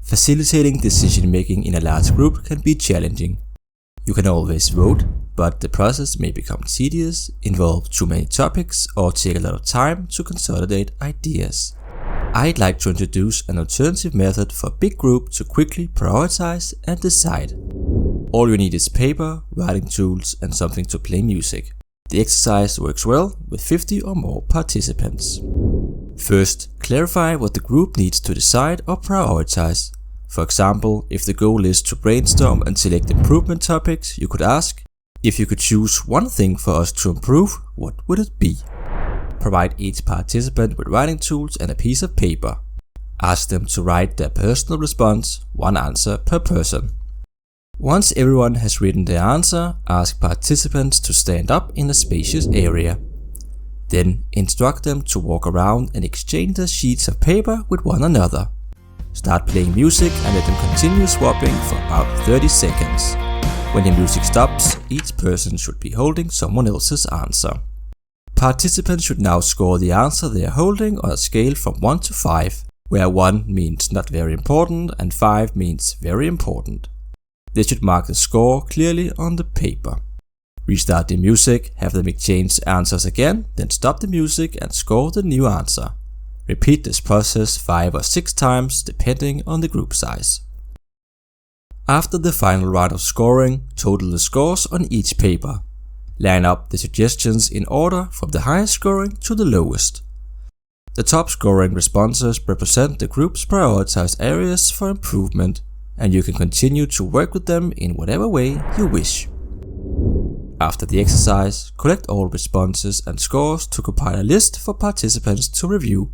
Facilitating decision making in a large group can be challenging. You can always vote, but the process may become tedious, involve too many topics, or take a lot of time to consolidate ideas. I'd like to introduce an alternative method for a big group to quickly prioritize and decide. All you need is paper, writing tools, and something to play music. The exercise works well with 50 or more participants. First, clarify what the group needs to decide or prioritize. For example, if the goal is to brainstorm and select improvement topics, you could ask, if you could choose one thing for us to improve, what would it be? Provide each participant with writing tools and a piece of paper. Ask them to write their personal response, one answer per person. Once everyone has written their answer, ask participants to stand up in a spacious area. Then instruct them to walk around and exchange their sheets of paper with one another. Start playing music and let them continue swapping for about 30 seconds. When the music stops, each person should be holding someone else's answer. Participants should now score the answer they are holding on a scale from 1 to 5, where 1 means not very important and 5 means very important. They should mark the score clearly on the paper. Restart the music, have them exchange answers again, then stop the music and score the new answer. Repeat this process 5 or 6 times depending on the group size. After the final round of scoring, total the scores on each paper. Line up the suggestions in order from the highest scoring to the lowest. The top scoring responses represent the group's prioritized areas for improvement, and you can continue to work with them in whatever way you wish. After the exercise, collect all responses and scores to compile a list for participants to review.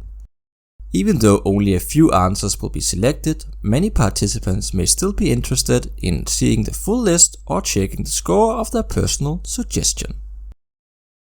Even though only a few answers will be selected, many participants may still be interested in seeing the full list or checking the score of their personal suggestion.